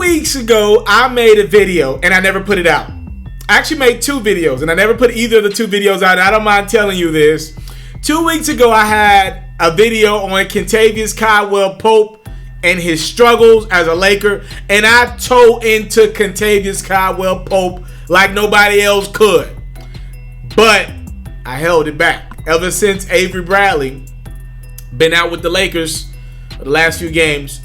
weeks ago, I made a video and I never put it out. I actually made 2 videos and I never put either of the 2 videos out. I don't mind telling you this. 2 weeks ago, I had a video on Kentavious Caldwell-Pope and his struggles as a Laker. And I tore into Kentavious Caldwell-Pope like nobody else could. But I held it back. Ever since Avery Bradley been out with the Lakers for the last few games,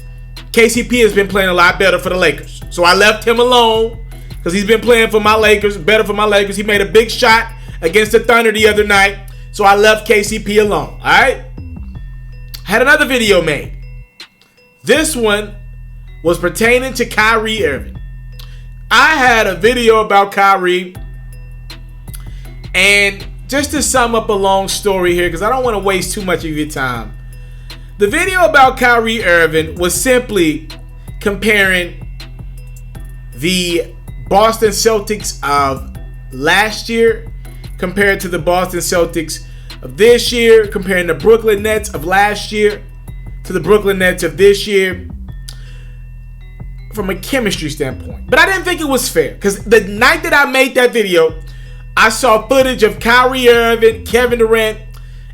KCP has been playing a lot better for the Lakers. So I left him alone because he's been playing for my Lakers, better for my Lakers. He made a big shot against the Thunder the other night. So I left KCP alone. All right? Had another video made. This one was pertaining to Kyrie Irving. I had a video about Kyrie. And just to sum up a long story here, because I don't want to waste too much of your time. The video about Kyrie Irving was simply comparing the Boston Celtics of last year compared to the Boston Celtics of this year, comparing the Brooklyn Nets of last year to the Brooklyn Nets of this year from a chemistry standpoint. But I didn't think it was fair because the night that I made that video, I saw footage of Kyrie Irving, Kevin Durant,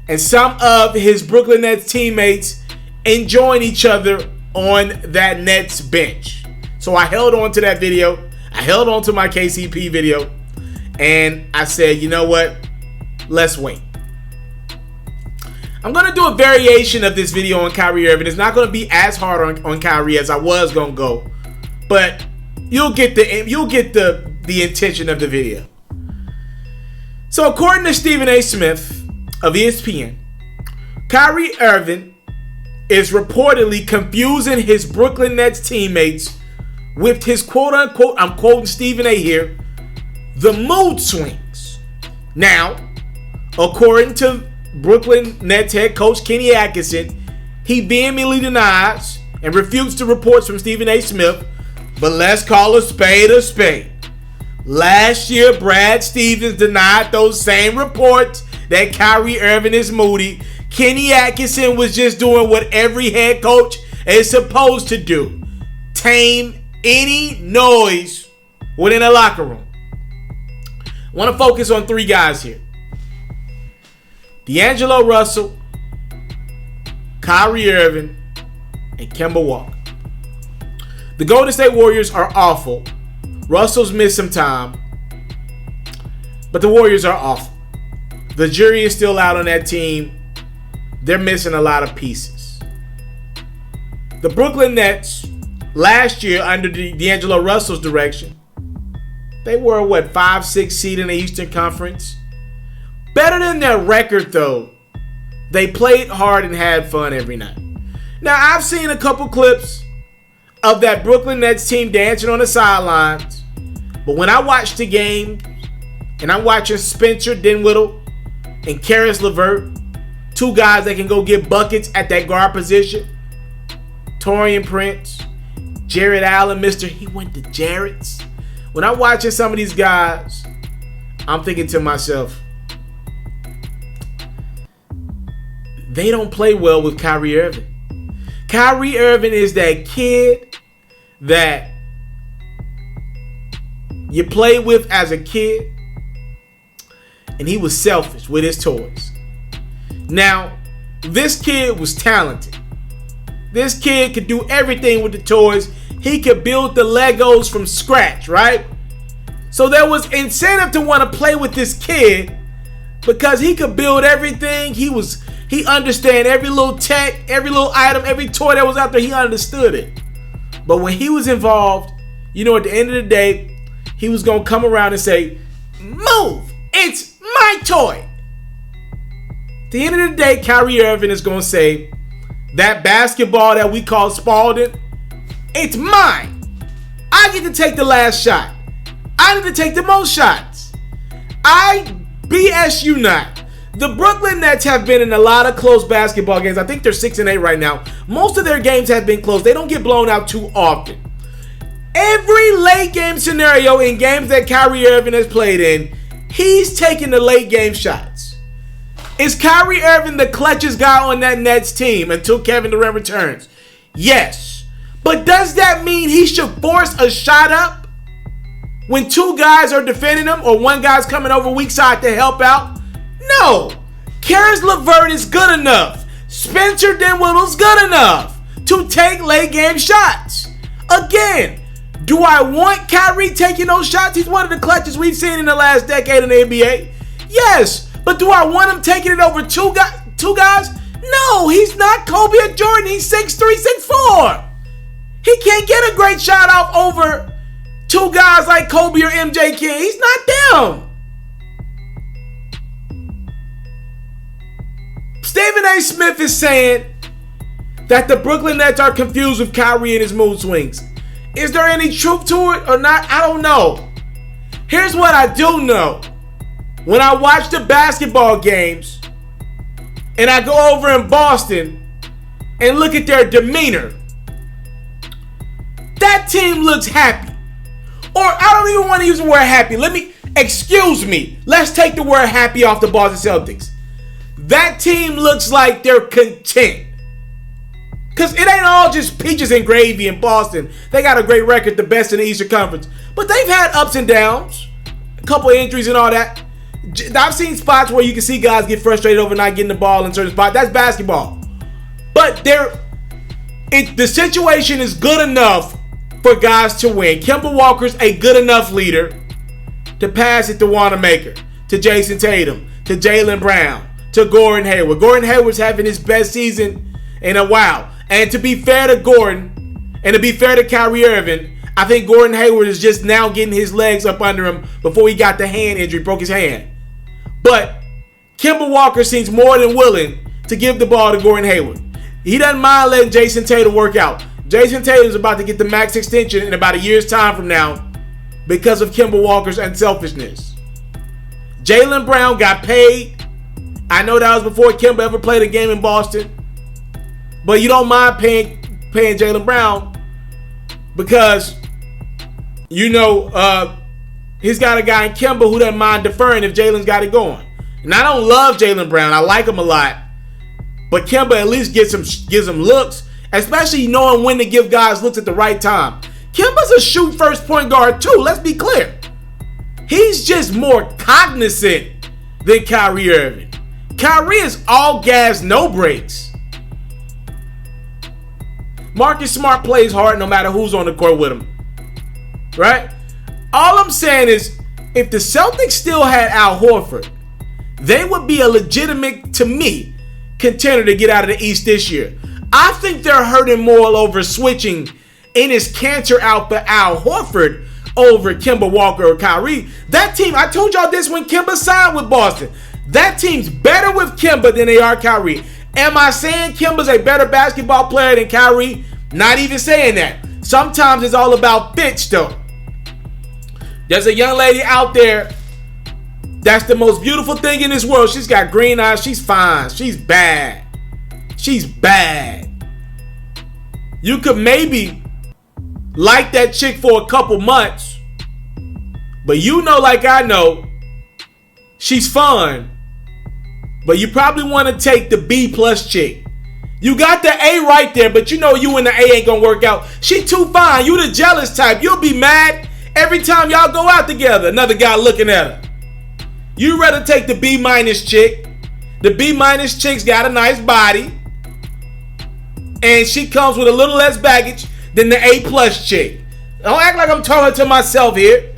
and some of his Brooklyn Nets teammates enjoying each other on that Nets bench. So I held on to that video. I held on to my KCP video. And I said, you know what? Let's wait. I'm going to do a variation of this video on Kyrie Irving. It's not going to be as hard on Kyrie as I was going to go. But you'll get the intention of the video. So according to Stephen A. Smith of ESPN, Kyrie Irving is reportedly confusing his Brooklyn Nets teammates with his quote-unquote, I'm quoting Stephen A. here, the mood swings. Now, according to Brooklyn Nets head coach Kenny Atkinson, he vehemently denies and refutes the reports from Stephen A. Smith, but let's call a spade a spade. Last year, Brad Stevens denied those same reports that Kyrie Irving is moody. Kenny Atkinson was just doing what every head coach is supposed to do. Tame any noise within a locker room. I want to focus on 3 guys here. D'Angelo Russell, Kyrie Irving, and Kemba Walker. The Golden State Warriors are awful. Russell's missed some time, but the Warriors are awful. The jury is still out on that team. They're missing a lot of pieces. The Brooklyn Nets, last year under D'Angelo Russell's direction, they were a 5-6 seed in the Eastern Conference. Better than their record, though. They played hard and had fun every night. Now, I've seen a couple clips of that Brooklyn Nets team dancing on the sidelines. But when I watch the game, and I'm watching Spencer Dinwiddie and Karis LeVert, 2 guys that can go get buckets at that guard position. Taurean Prince, Jared Allen, he went to Jarrett's. When I'm watching some of these guys, I'm thinking to myself, they don't play well with Kyrie Irving. Kyrie Irving is that kid that you played with as a kid, and he was selfish with his toys. Now, this kid was talented. This kid could do everything with the toys. He could build the Legos from scratch, right? So there was incentive to want to play with this kid because he could build everything. He understand every little tech, every little item, every toy that was out there. He understood it. But when he was involved, at the end of the day, he was going to come around and say, move, it's my toy. At the end of the day, Kyrie Irving is going to say, that basketball that we call Spalding, it's mine. I get to take the last shot. I need to take the most shots. I BS you not. The Brooklyn Nets have been in a lot of close basketball games. I think they're 6-8 right now. Most of their games have been close. They don't get blown out too often. Every late game scenario in games that Kyrie Irving has played in, he's taking the late game shots. Is Kyrie Irving the clutchest guy on that Nets team until Kevin Durant returns? Yes. But does that mean he should force a shot up when two guys are defending him or one guy's coming over weak side to help out? No. Karis LeVert is good enough. Spencer Dinwiddie's good enough to take late game shots. Again, do I want Kyrie taking those shots? He's one of the clutches we've seen in the last decade in the NBA. Yes, but do I want him taking it over two guys? No, he's not Kobe or Jordan. He's 6'3", 6'4". He can't get a great shot off over two guys like Kobe or MJ can. He's not them. Stephen A. Smith is saying that the Brooklyn Nets are confused with Kyrie and his mood swings. Is there any truth to it or not? I don't know. Here's what I do know. When I watch the basketball games and I go over in Boston and look at their demeanor, that team looks happy. Or I don't even want to use the word happy. Excuse me. Let's take the word happy off the Boston Celtics. That team looks like they're content. Because it ain't all just peaches and gravy in Boston. They got a great record, the best in the Eastern Conference. But they've had ups and downs. A couple of injuries and all that. I've seen spots where you can see guys get frustrated over not getting the ball in certain spots. That's basketball. But the situation is good enough for guys to win. Kemba Walker's a good enough leader to pass it to Wanamaker, to Jason Tatum, to Jaylen Brown, to Gordon Hayward. Gordon Hayward's having his best season in a while. And to be fair to Gordon, and to be fair to Kyrie Irving, I think Gordon Hayward is just now getting his legs up under him before he got the hand injury, broke his hand. But Kemba Walker seems more than willing to give the ball to Gordon Hayward. He doesn't mind letting Jason Tatum work out. Jason Tatum's about to get the max extension in about a year's time from now because of Kemba Walker's unselfishness. Jaylen Brown got paid. I know that was before Kemba ever played a game in Boston. But you don't mind paying Jaylen Brown because, he's got a guy in Kemba who doesn't mind deferring if Jaylen's got it going. And I don't love Jaylen Brown. I like him a lot. But Kemba at least gives him looks, especially knowing when to give guys looks at the right time. Kemba's a shoot first point guard too, let's be clear. He's just more cognizant than Kyrie Irving. Kyrie is all gas, no brakes. Marcus Smart plays hard no matter who's on the court with him. Right? All I'm saying is, if the Celtics still had Al Horford, they would be a legitimate, to me, contender to get out of the East this year. I think they're hurting more over switching Enes Kanter out for Al Horford over Kemba Walker or Kyrie. That team, I told y'all this when Kemba signed with Boston. That team's better with Kemba than they are Kyrie. Am I saying Kemba's a better basketball player than Kyrie? Not even saying that. Sometimes it's all about fits, though. There's a young lady out there that's the most beautiful thing in this world. She's got green eyes. She's fine. She's bad. She's bad. You could maybe like that chick for a couple months, but like I know, she's fun. But you probably want to take the B+ chick. You got the A right there, but you and the A ain't gonna work out. She too fine. You the jealous type. You'll be mad every time y'all go out together. Another guy looking at her. You rather take the B- chick. The B- chick's got a nice body, and she comes with a little less baggage than the A+ chick. Don't act like I'm talking to myself here.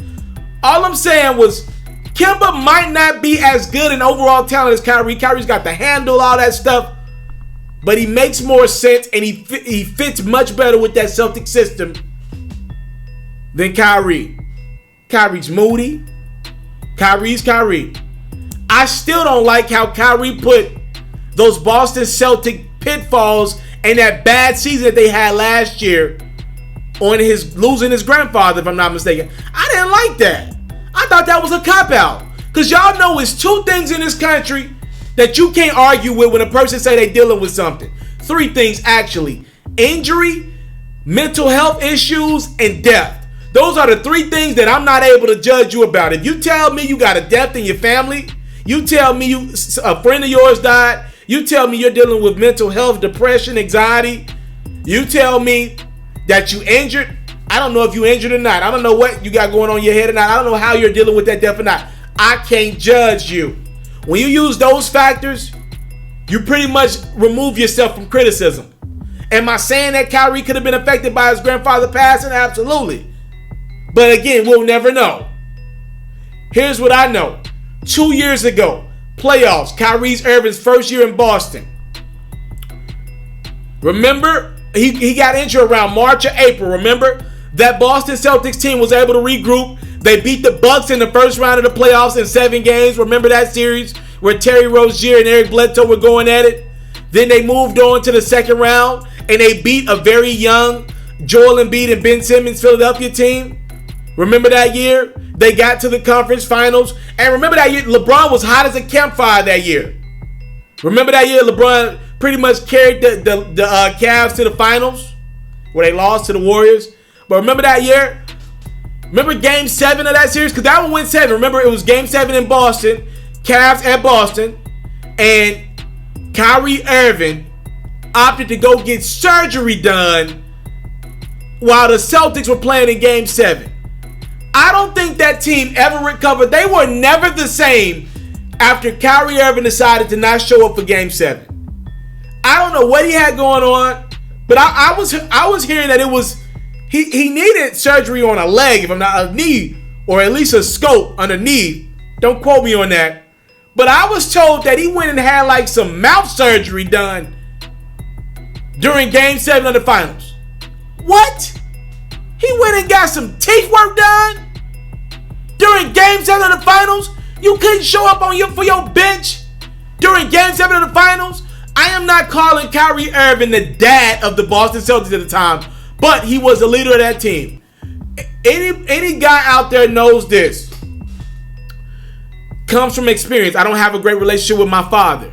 All I'm saying was, Kemba might not be as good in overall talent as Kyrie. Kyrie's got the handle, all that stuff. But he makes more sense, and he fits much better with that Celtic system than Kyrie. Kyrie's moody. Kyrie's Kyrie. I still don't like how Kyrie put those Boston Celtic pitfalls and that bad season that they had last year on his losing his grandfather, if I'm not mistaken. I didn't like that. I thought that was a cop-out. Because y'all know it's two things in this country that you can't argue with when a person say they dealing with something. Three things, actually. Injury, mental health issues, and death. Those are the three things that I'm not able to judge you about. If you tell me you got a death in your family, you tell me a friend of yours died, you tell me you're dealing with mental health, depression, anxiety, you tell me that you injured. I don't know if you injured or not. I don't know what you got going on in your head or not. I don't know how you're dealing with that death or not. I can't judge you. When you use those factors, you pretty much remove yourself from criticism. Am I saying that Kyrie could have been affected by his grandfather passing? Absolutely. But again, we'll never know. Here's what I know. 2 years ago, playoffs, Kyrie Irving's first year in Boston. Remember, he got injured around March or April. Remember, that Boston Celtics team was able to regroup. They beat the Bucks in the first round of the playoffs in 7 games. Remember that series where Terry Rozier and Eric Bledsoe were going at it? Then they moved on to the second round and they beat a very young Joel Embiid and Ben Simmons Philadelphia team. Remember that year? They got to the conference finals. And remember that year, LeBron was hot as a campfire that year. Remember that year, LeBron pretty much carried the Cavs to the finals where they lost to the Warriors. But remember that year? Remember Game 7 of that series? Because that one went 7. Remember, it was Game 7 in Boston. Cavs at Boston. And Kyrie Irving opted to go get surgery done while the Celtics were playing in Game 7. I don't think that team ever recovered. They were never the same after Kyrie Irving decided to not show up for Game 7. I don't know what he had going on, but I was hearing that it was he needed surgery on a leg, if I'm not, a knee, or at least a scope underneath. Don't quote me on that. But I was told that he went and had like some mouth surgery done during Game 7 of the finals. What? He went and got some teeth work done during Game 7 of the finals? You couldn't show up for your bench during Game 7 of the finals? I am not calling Kyrie Irving the dad of the Boston Celtics at the time, but he was the leader of that team. Any guy out there knows this. Comes from experience. I don't have a great relationship with my father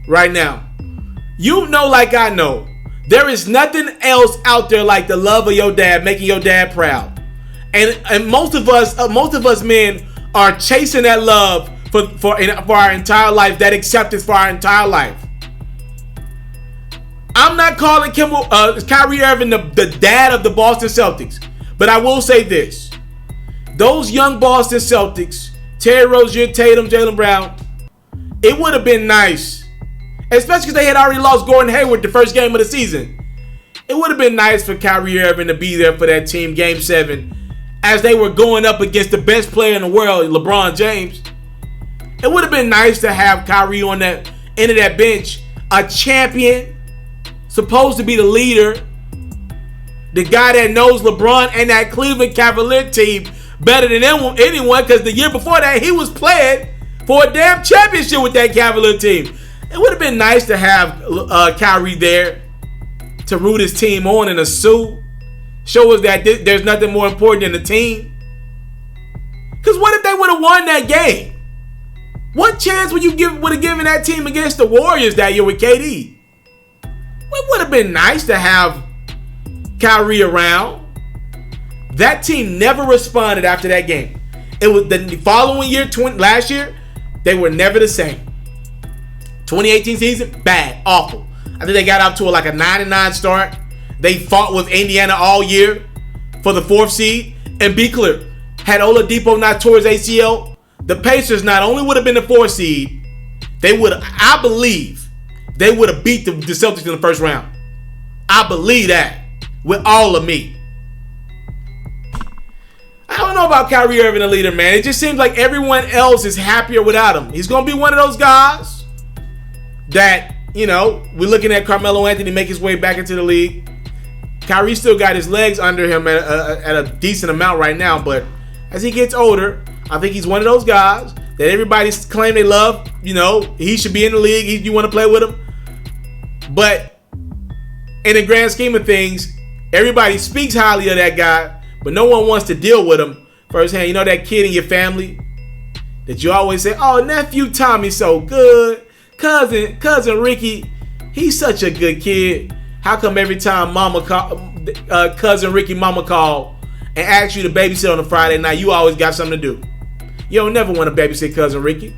right now. You know, like I know, there is nothing else out there like the love of your dad, making your dad proud. And most of us men are chasing that love for our entire life, that acceptance for our entire life. I'm not calling Kyrie Irving the dad of the Boston Celtics, but I will say this. Those young Boston Celtics, Terry Rozier, Tatum, Jaylen Brown, it would have been nice, especially because they had already lost Gordon Hayward the first game of the season. It would have been nice for Kyrie Irving to be there for that team, Game 7, as they were going up against the best player in the world, LeBron James. It would have been nice to have Kyrie on that end of that bench, a champion, supposed to be the leader, the guy that knows LeBron and that Cleveland Cavalier team better than anyone, because the year before that, he was playing for a damn championship with that Cavalier team. It would have been nice to have Kyrie there to root his team on in a suit. Show us that there's nothing more important than the team. Because what if they would have won that game? What chance would have given that team against the Warriors that year with KD? It would have been nice to have Kyrie around. That team never responded after that game. It was the following year, last year, they were never the same. 2018 season, bad, awful. I think they got out to like a 9-9 start. They fought with Indiana all year for the 4th seed. And be clear, had Oladipo not tore his ACL, the Pacers not only would have been the 4th seed, they would have, I believe, they would have beat the Celtics in the first round. I believe that with all of me. I don't know about Kyrie Irving, the leader, man. It just seems like everyone else is happier without him. He's going to be one of those guys that, you know, we're looking at Carmelo Anthony make his way back into the league. Kyrie still got his legs under him at a decent amount right now, but as he gets older, I think he's one of those guys that everybody claim they love. You know, he should be in the league. You want to play with him. But in the grand scheme of things, everybody speaks highly of that guy, but no one wants to deal with him firsthand. You know that kid in your family that you always say, oh, nephew Tommy's so good. Cousin Ricky, he's such a good kid. How come every time cousin Ricky mama call and ask you to babysit on a Friday night, you always got something to do? You don't never want to babysit cousin Ricky.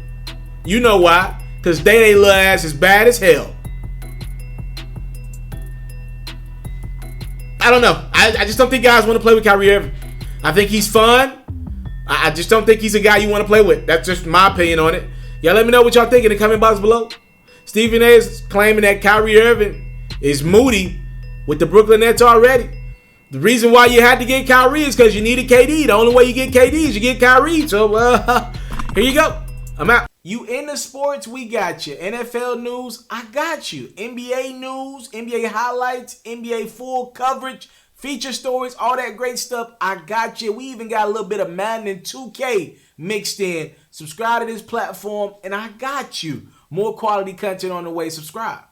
You know why? Because they little ass is bad as hell. I don't know. I just don't think guys want to play with Kyrie Irving. I think he's fun. I just don't think he's a guy you want to play with. That's just my opinion on it. Y'all let me know what y'all think in the comment box below. Stephen A is claiming that Kyrie Irving is Moody with the Brooklyn Nets already. The reason why you had to get Kyrie is because you needed KD. The only way you get KD is you get Kyrie. So, here you go. I'm out. You into sports? We got you. NFL news? I got you. NBA news, NBA highlights, NBA full coverage, feature stories, all that great stuff. I got you. We even got a little bit of Madden and 2K mixed in. Subscribe to this platform, and I got you. More quality content on the way. Subscribe.